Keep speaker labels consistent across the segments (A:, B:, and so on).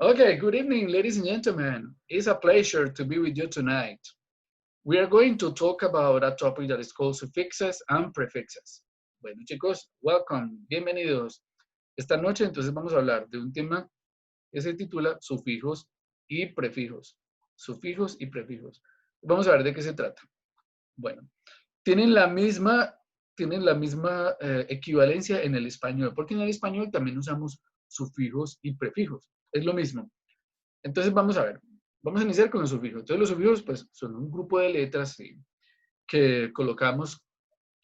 A: Okay, good evening, ladies and gentlemen. It's a pleasure to be with you tonight. We are going to talk about a topic that is called suffixes and prefixes. Bueno, chicos, welcome, bienvenidos. Esta noche entonces vamos a hablar de un tema que se titula sufijos y prefijos. Sufijos y prefijos. Vamos a ver de qué se trata. Bueno, tienen la misma, equivalencia en el español, porque en el español también usamos sufijos y prefijos. Es lo mismo. Entonces vamos a ver, vamos a iniciar con los sufijos. Entonces los sufijos pues son un grupo de letras que colocamos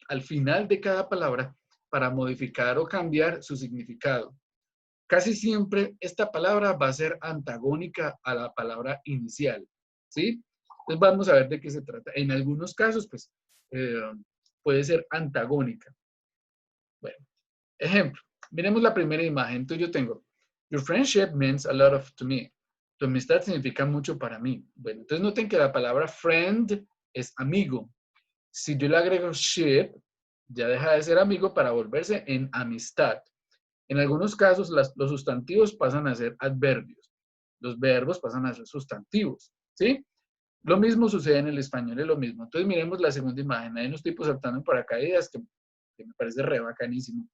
A: al final de cada palabra para modificar o cambiar su significado. Casi siempre esta palabra va a ser antagónica a la palabra inicial, ¿sí? Entonces vamos a ver de qué se trata. En algunos casos pues eh, puede ser antagónica. Bueno, ejemplo, miremos la primera imagen. Entonces yo tengo, your friendship means a lot to me. Tu amistad significa mucho para mí. Bueno, entonces noten que la palabra friend es amigo. Si yo le agrego ship, ya deja de ser amigo para volverse en amistad. En algunos casos, los sustantivos pasan a ser adverbios. Los verbos pasan a ser sustantivos, ¿sí? Lo mismo sucede en el español, es lo mismo. Entonces miremos la segunda imagen. Hay unos tipos saltando en paracaídas que me parece re bacanísimo.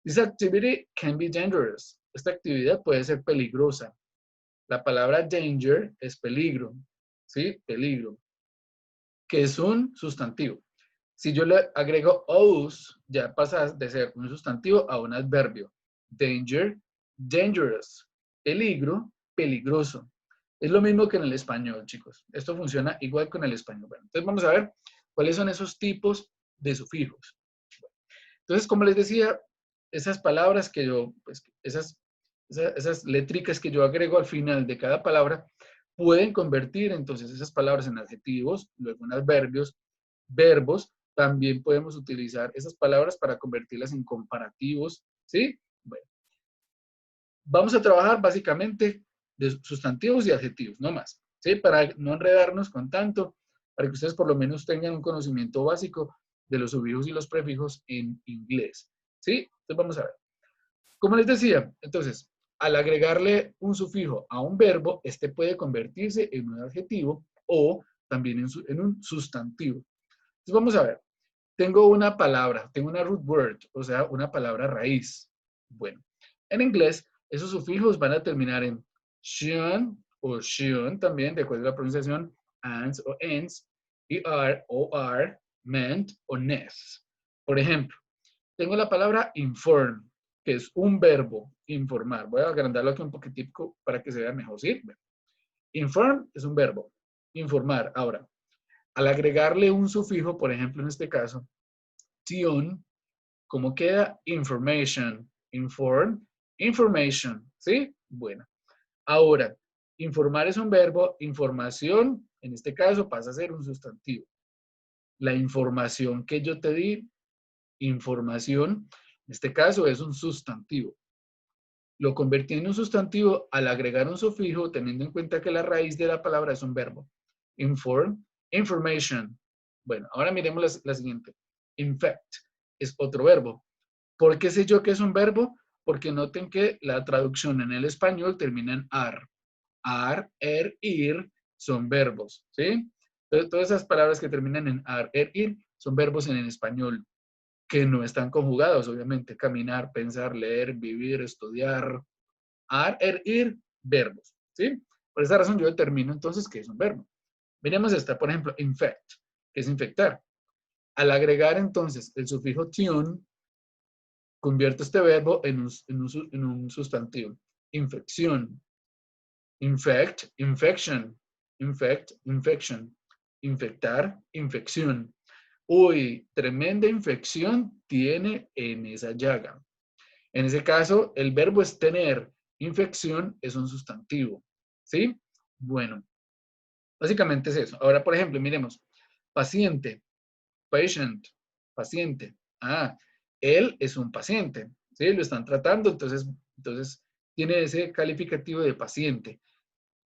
A: This activity can be dangerous. Esta actividad puede ser peligrosa. La palabra danger es peligro, ¿sí? Peligro, que es un sustantivo. Si yo le agrego os, ya pasa de ser un sustantivo a un adverbio. Danger, dangerous. Peligro, peligroso. Es lo mismo que en el español, chicos. Esto funciona igual con el español. Bueno, entonces vamos a ver cuáles son esos tipos de sufijos. Entonces, como les decía, esas palabras que yo, pues, esas letricas que yo agrego al final de cada palabra, pueden convertir entonces esas palabras en adjetivos, luego en adverbios, verbos. También podemos utilizar esas palabras para convertirlas en comparativos, ¿sí? Bueno, vamos a trabajar básicamente de sustantivos y adjetivos, no más, ¿sí? Para no enredarnos con tanto, para que ustedes por lo menos tengan un conocimiento básico de los sufijos y los prefijos en inglés, ¿sí? Entonces vamos a ver. Como les decía, entonces, al agregarle un sufijo a un verbo, este puede convertirse en un adjetivo o también en un sustantivo. Entonces vamos a ver. Tengo una palabra, tengo una root word, o sea, una palabra raíz. Bueno, en inglés, esos sufijos van a terminar en shion o shion también, de acuerdo a la pronunciación, ans o ens, er o ar, ment o nes. Por ejemplo, tengo la palabra inform, que es un verbo, informar. Voy a agrandarlo aquí un poquitico para que se vea mejor, ¿sí? Bueno, inform es un verbo, informar. Ahora, al agregarle un sufijo, por ejemplo, en este caso, tion, ¿cómo queda? Information, inform, information, ¿sí? Bueno, ahora, informar es un verbo, información, en este caso, pasa a ser un sustantivo. La información que yo te di, información, en este caso es un sustantivo. Lo convertí en un sustantivo al agregar un sufijo, teniendo en cuenta que la raíz de la palabra es un verbo. Inform, information. Bueno, ahora miremos la siguiente. Infect es otro verbo. ¿Por qué sé yo que es un verbo? Porque noten que la traducción en el español termina en ar. Ar, er, ir son verbos, ¿sí? Entonces, todas esas palabras que terminan en ar, er, ir son verbos en el español que no están conjugados, obviamente. Caminar, pensar, leer, vivir, estudiar. Ar, er, ir, verbos, ¿sí? Por esa razón yo determino entonces que es un verbo. Miremos esta, por ejemplo, infect, que es infectar. Al agregar entonces el sufijo tion, convierto este verbo en un sustantivo. Infección. Infect, infection. Infect, infection. Infectar, infección. Uy, tremenda infección tiene en esa llaga. En ese caso, el verbo es tener. Infección es un sustantivo. ¿Sí? Bueno, básicamente es eso. Ahora, por ejemplo, miremos. Paciente, patient, paciente. Ah, él es un paciente. ¿Sí? Lo están tratando, entonces tiene ese calificativo de paciente.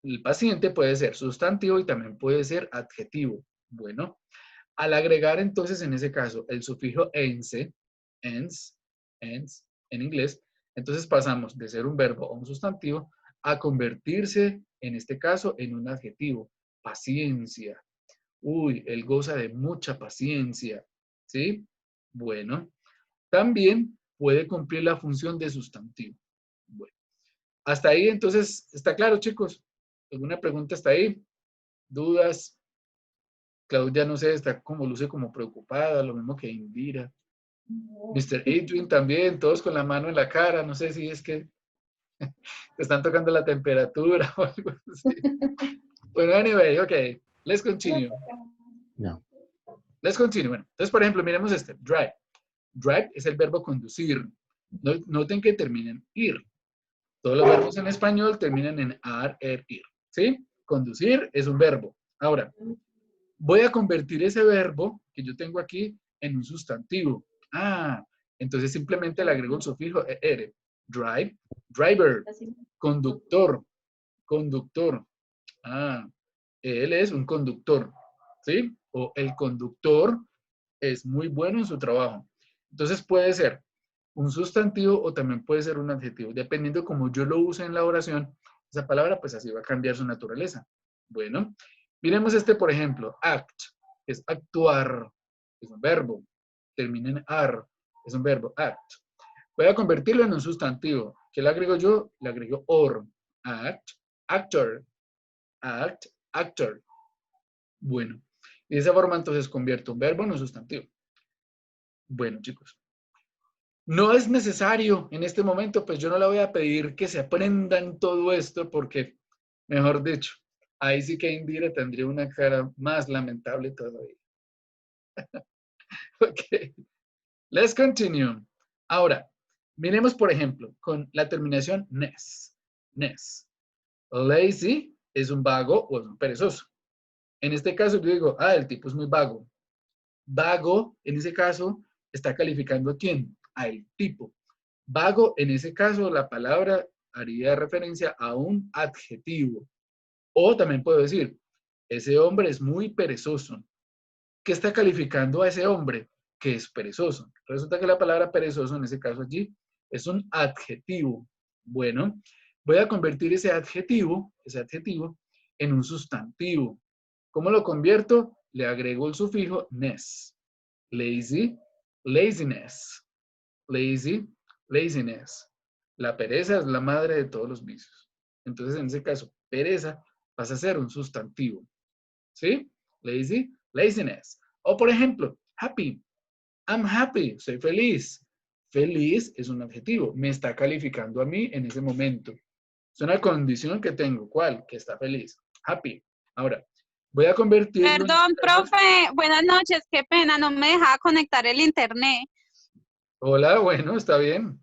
A: El paciente puede ser sustantivo y también puede ser adjetivo. Bueno, al agregar entonces en ese caso el sufijo ense, ens, ens en inglés, entonces pasamos de ser un verbo o un sustantivo a convertirse, en este caso, en un adjetivo. Paciencia. Uy, él goza de mucha paciencia. ¿Sí? Bueno, también puede cumplir la función de sustantivo. Bueno, hasta ahí entonces, ¿está claro, chicos? ¿Alguna pregunta hasta ahí? ¿Dudas? Claudia, no sé, está como luce como preocupada, lo mismo que Indira. Mr. Adrian también, todos con la mano en la cara, no sé si es que te están tocando la temperatura o algo así. Bueno, anyway, ok, let's continue.
B: No.
A: Let's continue. Bueno, entonces, por ejemplo, miremos este, drive. Drive es el verbo conducir. Noten que termina en ir. Todos los verbos en español terminan en ar, ir. ¿Sí? Conducir es un verbo. Ahora, voy a convertir ese verbo que yo tengo aquí en un sustantivo. Ah, entonces simplemente le agrego el sufijo er. Drive, driver, conductor, conductor. Ah, él es un conductor, ¿sí? O el conductor es muy bueno en su trabajo. Entonces puede ser un sustantivo o también puede ser un adjetivo. Dependiendo como yo lo use en la oración, esa palabra pues así va a cambiar su naturaleza. Bueno, miremos este por ejemplo, act, es actuar, es un verbo. Termina en ar, es un verbo, act. Voy a convertirlo en un sustantivo. ¿Qué le agrego yo? Le agrego or, act, actor, act, actor. Bueno, y de esa forma entonces convierto un verbo en un sustantivo. Bueno, chicos. No es necesario en este momento, pues yo no le voy a pedir que se aprendan todo esto porque, mejor dicho, ahí sí que Indira tendría una cara más lamentable todavía. Ok, let's continue. Ahora, miremos por ejemplo con la terminación ness. Ness. Lazy es un vago o es un perezoso. En este caso yo digo, el tipo es muy vago. Vago, en ese caso, está calificando a quién, al tipo. Vago, en ese caso, la palabra haría referencia a un adjetivo. O también puedo decir, ese hombre es muy perezoso. ¿Qué está calificando a ese hombre? Que es perezoso. Resulta que la palabra perezoso, en ese caso allí, es un adjetivo. Bueno, voy a convertir ese adjetivo en un sustantivo. ¿Cómo lo convierto? Le agrego el sufijo ness. Lazy, laziness. Lazy, laziness. La pereza es la madre de todos los vicios. Entonces, en ese caso, pereza pasa a ser un sustantivo. ¿Sí? Lazy, laziness. O, por ejemplo, happy. I'm happy. Soy feliz. Feliz es un adjetivo. Me está calificando a mí en ese momento. Es una condición que tengo. ¿Cuál? Que está feliz. Happy. Ahora, voy a convertirlo en...
C: Perdón, profe, buenas noches, qué pena, no me dejaba conectar el internet.
A: Hola, bueno, está bien.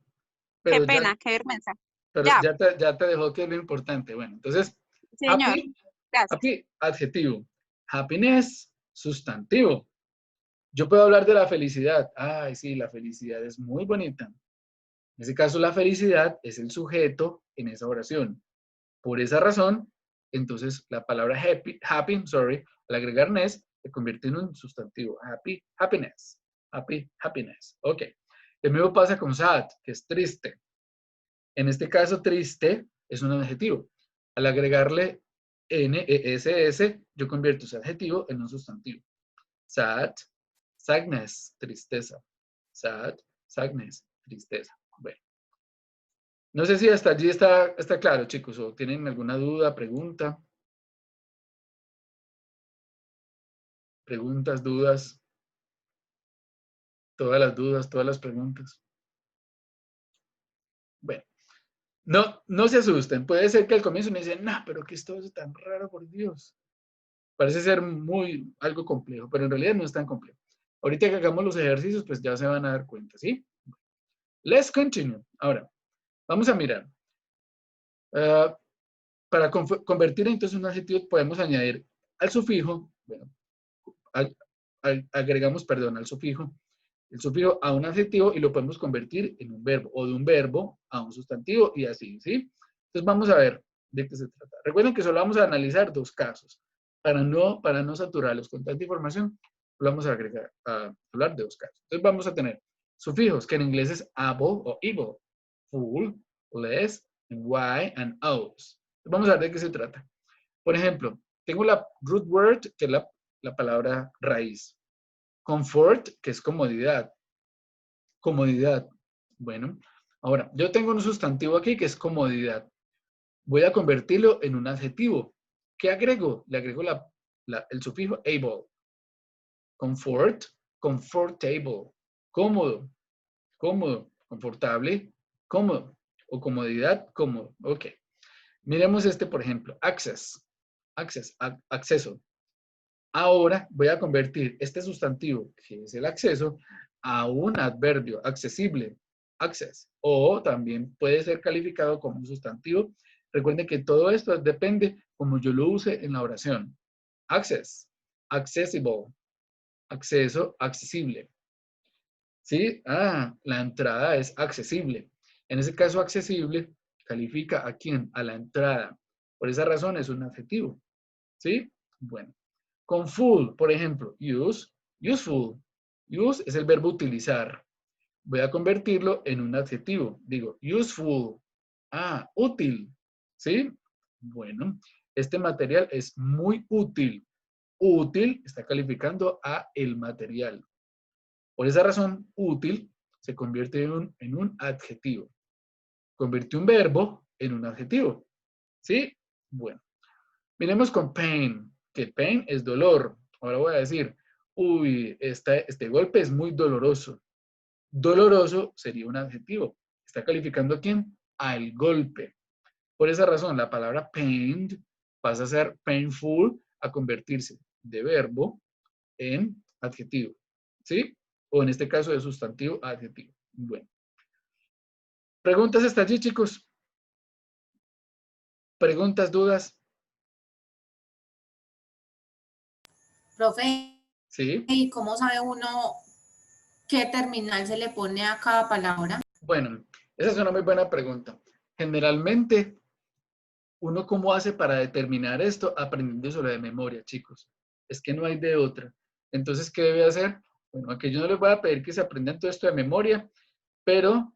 C: Qué
A: Pero ya,
C: pena, qué vergüenza.
A: pero
C: Ya,
A: ya te dejó que es lo importante. Bueno, entonces,
C: señor,
A: happy,
C: gracias.
A: happy, adjetivo. Happiness, sustantivo. Yo puedo hablar de la felicidad. Ay, sí, la felicidad es muy bonita. En ese caso, la felicidad es el sujeto en esa oración. Por esa razón, entonces, la palabra happy, al agregar ness, se convierte en un sustantivo. Happy, happiness. Happy, happiness. Ok. El mismo pasa con sad, que es triste. En este caso, triste es un adjetivo. Al agregarle NESS, yo convierto ese adjetivo en un sustantivo. Sad, sadness, tristeza. Sad, sadness, tristeza. Bueno, no sé si hasta allí está claro, chicos, o tienen alguna duda, pregunta. Preguntas, dudas, todas las dudas, todas las preguntas. Bueno, no se asusten. Puede ser que al comienzo me dicen, no, pero ¿qué es todo eso tan raro, por Dios? Parece ser algo complejo, pero en realidad no es tan complejo. Ahorita que hagamos los ejercicios, pues ya se van a dar cuenta, ¿sí? Let's continue. Ahora, vamos a mirar. Para convertir entonces un adjetivo podemos añadir al sufijo, bueno, agregamos, perdón, al sufijo, el sufijo a un adjetivo y lo podemos convertir en un verbo, o de un verbo a un sustantivo y así, ¿sí? Entonces vamos a ver de qué se trata. Recuerden que solo vamos a analizar dos casos. Para no saturarlos con tanta información, vamos a hablar de dos casos. Entonces vamos a tener sufijos, que en inglés es able o evil, full, less, en Y and O's. Vamos a ver de qué se trata. Por ejemplo, tengo la root word, que es la palabra raíz. Comfort, que es comodidad. Comodidad. Bueno, ahora, yo tengo un sustantivo aquí que es comodidad. Voy a convertirlo en un adjetivo. ¿Qué agrego? Le agrego el sufijo able. Comfort, comfortable. Cómodo, cómodo, confortable, cómodo. O comodidad, cómodo. Ok. Miremos este, por ejemplo. Access. Access, acceso. Ahora voy a convertir este sustantivo, que es el acceso, a un adverbio, accesible, access. O también puede ser calificado como un sustantivo. Recuerden que todo esto depende como yo lo use en la oración. Access, accessible, acceso, accesible. ¿Sí? La entrada es accesible. En ese caso, accesible califica a quién? A la entrada. Por esa razón es un adjetivo. ¿Sí? Bueno. Con full, por ejemplo, useful. Use es el verbo utilizar. Voy a convertirlo en un adjetivo. Digo, useful. Útil. ¿Sí? Bueno, este material es muy útil. Útil está calificando a el material. Por esa razón, útil se convierte en un adjetivo. Convierte un verbo en un adjetivo. ¿Sí? Bueno. Miremos con pain, que pain es dolor. Ahora voy a decir, uy, este golpe es muy doloroso. Doloroso sería un adjetivo. ¿Está calificando a quién? Al golpe. Por esa razón, la palabra pained pasa a ser painful, a convertirse de verbo en adjetivo. ¿Sí? O en este caso de sustantivo a adjetivo. Bueno. ¿Preguntas hasta allí, chicos? ¿Preguntas, dudas?
B: Profe,
A: ¿Sí?
B: ¿y cómo sabe uno qué terminal se le pone a cada palabra?
A: Bueno, esa es una muy buena pregunta. Generalmente, ¿uno cómo hace para determinar esto? Aprendiendo sobre de memoria, chicos. Es que no hay de otra. Entonces, ¿qué debe hacer? Bueno, aquí yo no les voy a pedir que se aprendan todo esto de memoria, pero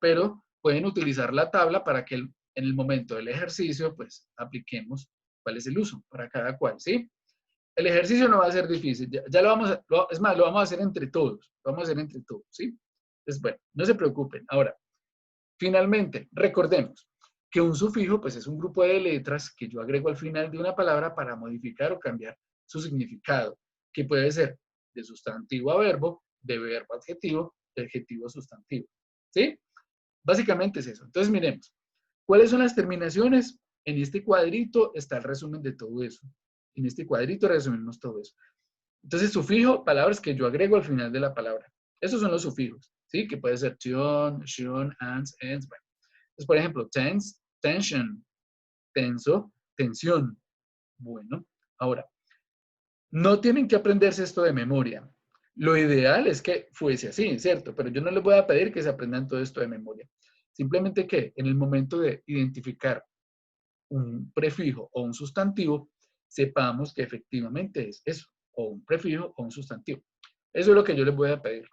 A: pueden utilizar la tabla para que en el momento del ejercicio, pues, apliquemos cuál es el uso para cada cual, ¿sí? El ejercicio no va a ser difícil. Ya lo vamos a, es más, lo vamos a hacer entre todos. Lo vamos a hacer entre todos, ¿sí? Entonces, bueno, no se preocupen. Ahora, finalmente, recordemos que un sufijo pues es un grupo de letras que yo agrego al final de una palabra para modificar o cambiar su significado, que puede ser de sustantivo a verbo, de verbo a adjetivo, de adjetivo a sustantivo. ¿Sí? Básicamente es eso. Entonces miremos, ¿cuáles son las terminaciones? En este cuadrito está el resumen de todo eso. En este cuadrito resumimos todo eso. Entonces, sufijo, palabras que yo agrego al final de la palabra. Esos son los sufijos, ¿sí? Que puede ser tion, shun, ans, ens, bueno. Entonces, por ejemplo, tense, tension, tenso, tensión. Bueno, ahora, no tienen que aprenderse esto de memoria. Lo ideal es que fuese así, ¿cierto? Pero yo no les voy a pedir que se aprendan todo esto de memoria. Simplemente que en el momento de identificar un prefijo o un sustantivo, sepamos que efectivamente es eso, o un prefijo o un sustantivo. Eso es lo que yo les voy a pedir.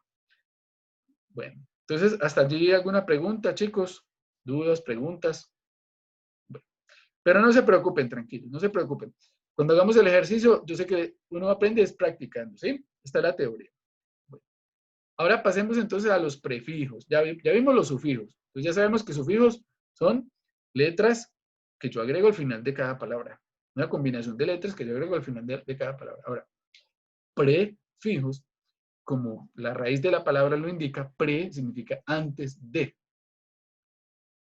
A: Bueno, entonces, ¿hasta allí alguna pregunta, chicos? ¿Dudas, preguntas? Bueno, pero no se preocupen, tranquilos, no se preocupen. Cuando hagamos el ejercicio, yo sé que uno aprende es practicando, ¿sí? Esta es la teoría. Bueno, ahora pasemos entonces a los prefijos. Ya vimos los sufijos. Entonces ya sabemos que sufijos son letras que yo agrego al final de cada palabra. Una combinación de letras que yo agrego al final de cada palabra. Ahora, prefijos, como la raíz de la palabra lo indica, pre significa antes de.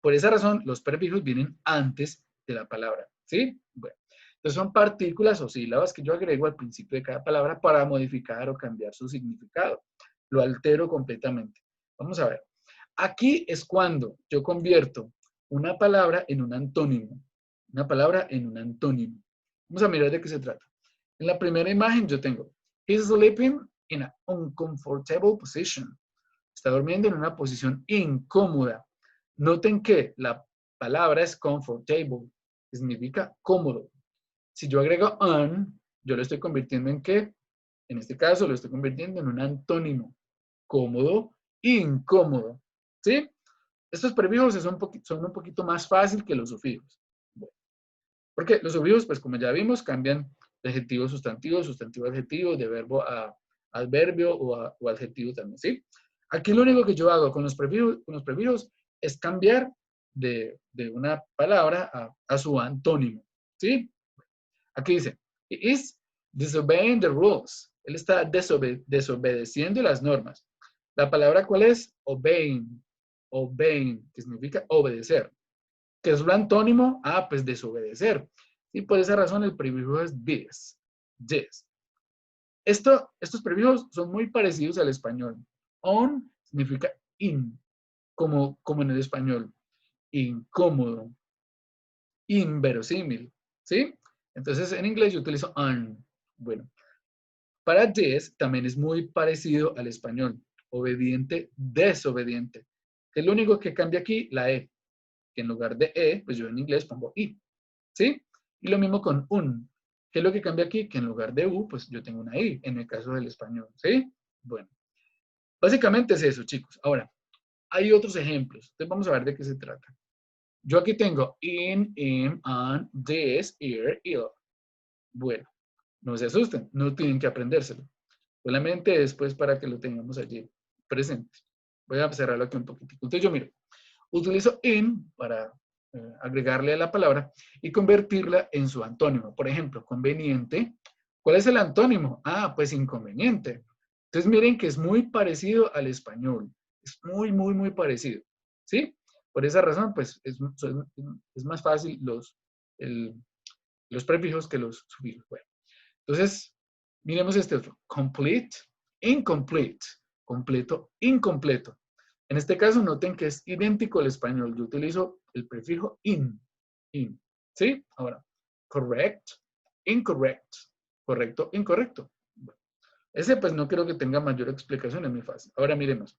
A: Por esa razón, los prefijos vienen antes de la palabra, ¿sí? Bueno, entonces son partículas o sílabas que yo agrego al principio de cada palabra para modificar o cambiar su significado. Lo altero completamente. Vamos a ver. Aquí es cuando yo convierto una palabra en un antónimo. Una palabra en un antónimo. Vamos a mirar de qué se trata. En la primera imagen yo tengo, he's sleeping in an uncomfortable position. Está durmiendo en una posición incómoda. Noten que la palabra es comfortable, que significa cómodo. Si yo agrego un, yo lo estoy convirtiendo en ¿qué? En este caso lo estoy convirtiendo en un antónimo. Cómodo, incómodo. ¿Sí? estos prefijos son un poquito más fácil que los sufijos. Bueno, porque los sufijos, pues como ya vimos, cambian de adjetivo a sustantivo, sustantivo a adjetivo, de verbo a adverbio o adjetivo también, ¿sí? Aquí lo único que yo hago con los prefijos es cambiar de una palabra a su antónimo, ¿sí? Aquí dice, he is disobeying the rules. Él está desobedeciendo las normas. ¿La palabra cuál es? Obeying. Obeying, que significa obedecer. ¿Qué es lo antónimo? Ah, pues desobedecer. Y por esa razón el prefijo es this. This. Estos prefijos son muy parecidos al español. On significa in, como en el español. Incómodo. Inverosímil. ¿Sí? Entonces en inglés yo utilizo on. Bueno, para this también es muy parecido al español. Obediente, desobediente. ¿Qué es lo único que cambia aquí? La E. Que en lugar de E, pues yo en inglés pongo I. ¿Sí? Y lo mismo con un. ¿Qué es lo que cambia aquí? Que en lugar de U, pues yo tengo una I, en el caso del español. ¿Sí? Bueno, básicamente es eso, chicos. Ahora, hay otros ejemplos. Entonces vamos a ver de qué se trata. Yo aquí tengo in, on, this, here, ill. Bueno, no se asusten, no tienen que aprendérselo. Solamente después para que lo tengamos allí presente. Voy a cerrarlo aquí un poquitico. Entonces yo miro, utilizo in para agregarle a la palabra y convertirla en su antónimo. Por ejemplo, conveniente. ¿Cuál es el antónimo? Ah, pues inconveniente. Entonces miren que es muy parecido al español. Es muy, muy, muy parecido. ¿Sí? Por esa razón, pues es más fácil los prefijos que los sufijos. Bueno, entonces, miremos este otro. Complete, incomplete. Completo, incompleto. En este caso, noten que es idéntico al español. Yo utilizo el prefijo in. ¿Sí? Ahora, correct, incorrect. Correcto, incorrecto. Bueno, ese pues no creo que tenga mayor explicación, es muy fácil. Ahora miremos.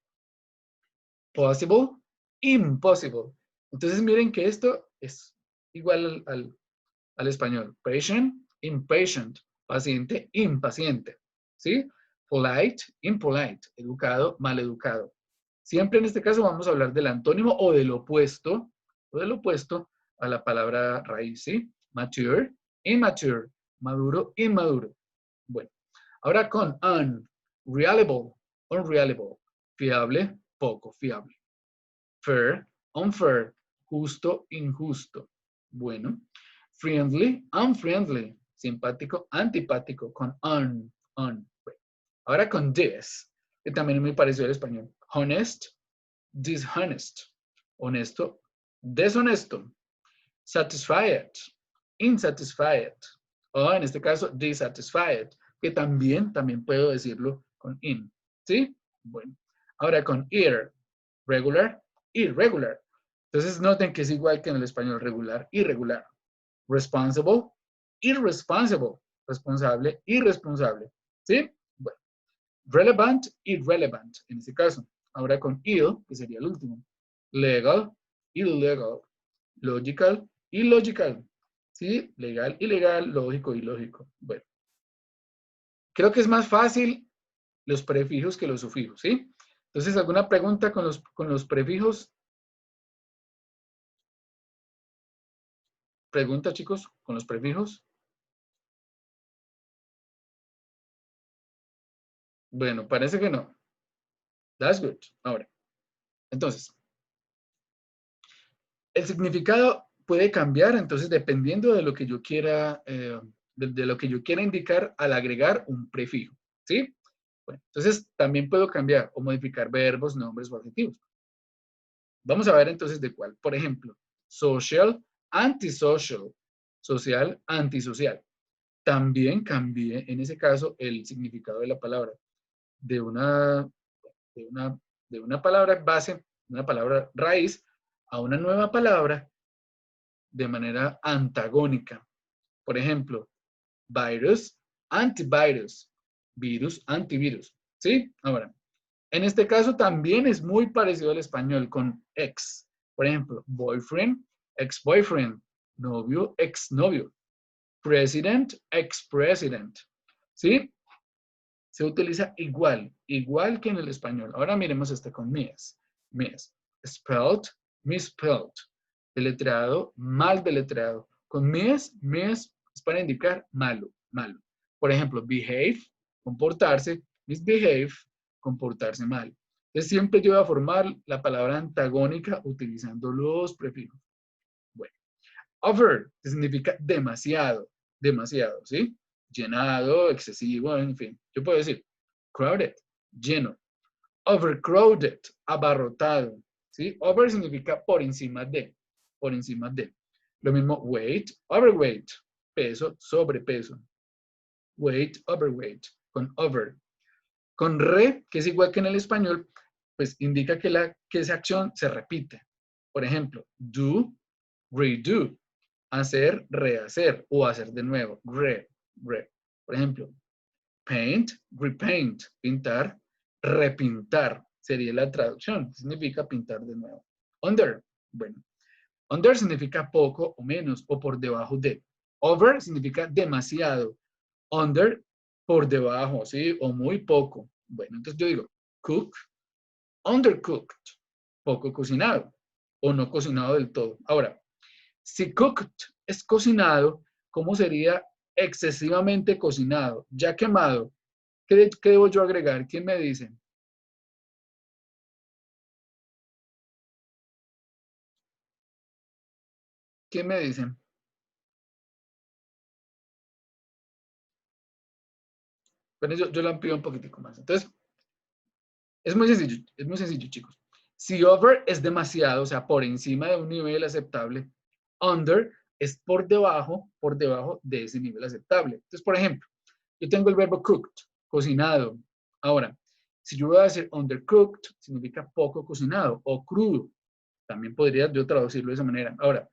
A: Possible, impossible. Entonces miren que esto es igual al español. Patient, impatient. Paciente, impaciente. ¿Sí? Polite, impolite. Educado, maleducado. Siempre en este caso vamos a hablar del antónimo o del opuesto a la palabra raíz, ¿sí? Mature, immature. Maduro, inmaduro. Bueno, ahora con unreliable, unreliable. Fiable, poco fiable. Fair, unfair. Justo, injusto. Bueno. Friendly, unfriendly. Simpático, antipático. Con un. Bueno. Ahora con this, que también es muy parecido al español. Honest, dishonest. Honesto, deshonesto. Satisfied, insatisfied. O en este caso, dissatisfied, que también puedo decirlo con in. ¿Sí? Bueno. Ahora con regular, irregular. Entonces noten que es igual que en el español regular, irregular. Responsible, irresponsible. Responsable, irresponsable. ¿Sí? Bueno. Relevant, irrelevant, en este caso. Ahora con ill, que sería el último. Legal, illegal. Logical, illogical. ¿Sí? Legal, ilegal, lógico, ilógico. Bueno. Creo que es más fácil los prefijos que los sufijos, ¿sí? Entonces, ¿alguna pregunta con los prefijos? ¿Pregunta, chicos, con los prefijos? Bueno, parece que no. That's good. Ahora, entonces, el significado puede cambiar, entonces, dependiendo de lo que yo quiera, de lo que yo quiera indicar al agregar un prefijo, ¿sí? Bueno, entonces, también puedo cambiar o modificar verbos, nombres o adjetivos. Vamos a ver entonces de cuál. Por ejemplo, social, antisocial, social, antisocial. También cambié, en ese caso, el significado de la palabra de una palabra base, una palabra raíz, a una nueva palabra de manera antagónica. Por ejemplo, virus, antivirus, virus, antivirus. ¿Sí? Ahora, en este caso también es muy parecido al español con ex. Por ejemplo, boyfriend, ex-boyfriend, novio, ex-novio, president, ex-president. ¿Sí? Se utiliza igual que en el español. Ahora miremos este con mías. Mías. Spelled, misspelled, deletreado, mal deletreado. Con mis es para indicar malo, malo. Por ejemplo, behave, comportarse, misbehave, comportarse mal. Entonces siempre yo voy a formar la palabra antagónica utilizando los prefijos. Bueno, over, que significa demasiado, demasiado, ¿sí? Llenado, excesivo, en fin. Yo puedo decir crowded, lleno. Overcrowded, abarrotado, ¿sí? Over significa por encima de, por encima de. Lo mismo weight, overweight, peso, sobrepeso. Weight, overweight, con over. Con re, que es igual que en el español, pues indica que esa acción se repite. Por ejemplo, do, redo, hacer, rehacer o hacer de nuevo, re. Por ejemplo, paint, repaint, pintar, repintar, sería la traducción, significa pintar de nuevo. Under, bueno, under significa poco o menos o por debajo de. Over significa demasiado. Under, por debajo, ¿sí? O muy poco. Bueno, entonces yo digo, cook, undercooked, poco cocinado o no cocinado del todo. Ahora, si cooked es cocinado, ¿cómo sería excesivamente cocinado? Ya quemado. ¿Qué debo yo agregar? ¿Quién me dice? ¿Quién me dice? Bueno, yo la amplío un poquitico más. Entonces, es muy sencillo, chicos. Si over es demasiado, o sea, por encima de un nivel aceptable, under es por debajo de ese nivel aceptable. Entonces, por ejemplo, yo tengo el verbo cooked, cocinado. Ahora, si yo voy a decir undercooked, significa poco cocinado o crudo. También podría yo traducirlo de esa manera. Ahora,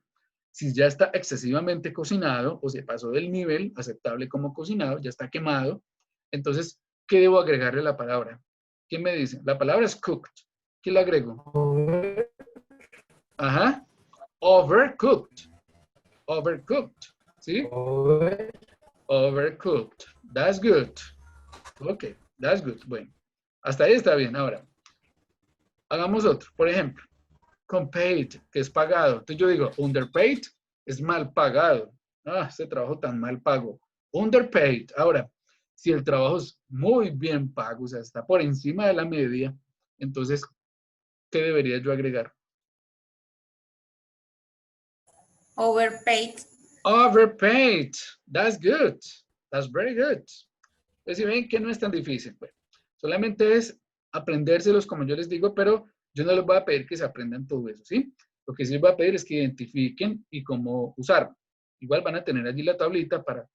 A: si ya está excesivamente cocinado o se pasó del nivel aceptable como cocinado, ya está quemado, entonces, ¿qué debo agregarle a la palabra? ¿Quién me dice? La palabra es cooked. ¿Qué le agrego? Ajá. Overcooked. Overcooked. ¿Sí? Overcooked. That's good. Ok, that's good. Bueno, hasta ahí está bien. Ahora, hagamos otro. Por ejemplo, unpaid, que es pagado. Entonces yo digo, underpaid es mal pagado. Ah, ese trabajo tan mal pago. Underpaid. Ahora, si el trabajo es muy bien pago, o sea, está por encima de la media, entonces, ¿qué debería yo agregar?
B: Overpaid.
A: Overpaid. That's good. That's very good. Entonces, si ven que no es tan difícil, pues, solamente es aprendérselos, como yo les digo, pero yo no les voy a pedir que se aprendan todo eso, ¿sí? Lo que sí les voy a pedir es que identifiquen y cómo usarlo. Igual van a tener allí la tablita para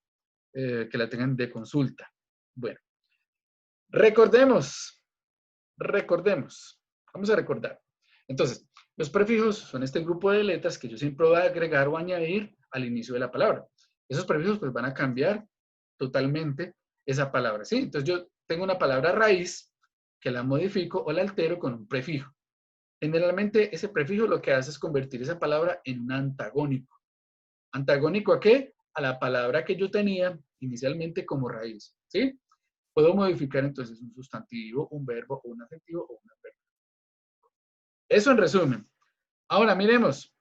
A: que la tengan de consulta. Bueno, recordemos. Vamos a recordar. Entonces, los prefijos son este grupo de letras que yo siempre voy a agregar o añadir al inicio de la palabra. Esos prefijos pues van a cambiar totalmente esa palabra, ¿sí? Entonces yo tengo una palabra raíz que la modifico o la altero con un prefijo. Generalmente ese prefijo lo que hace es convertir esa palabra en un antagónico. ¿Antagónico a qué? A la palabra que yo tenía inicialmente como raíz, ¿sí? Puedo modificar entonces un sustantivo, un verbo, un adjetivo o una verbo. Eso en resumen. Ahora miremos.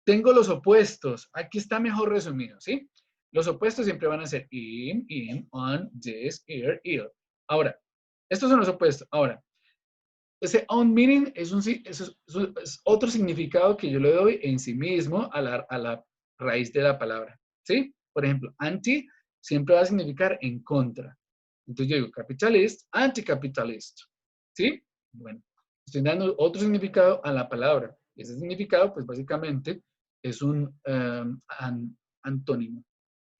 A: Tengo los opuestos. Aquí está mejor resumido, ¿sí? Los opuestos siempre van a ser in, on, this, here, ill. Ahora, estos son los opuestos. Ahora, ese on meaning es otro significado que yo le doy en sí mismo a la raíz de la palabra, ¿sí? Por ejemplo, anti siempre va a significar en contra. Entonces yo digo capitalist, anticapitalist, ¿sí? Bueno, estoy dando otro significado a la palabra. Ese significado, pues básicamente, es un antónimo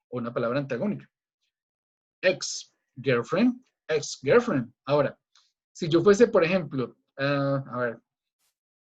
A: o una palabra antagónica. Ex-girlfriend, ex-girlfriend. Ahora, si yo fuese, por ejemplo, a ver,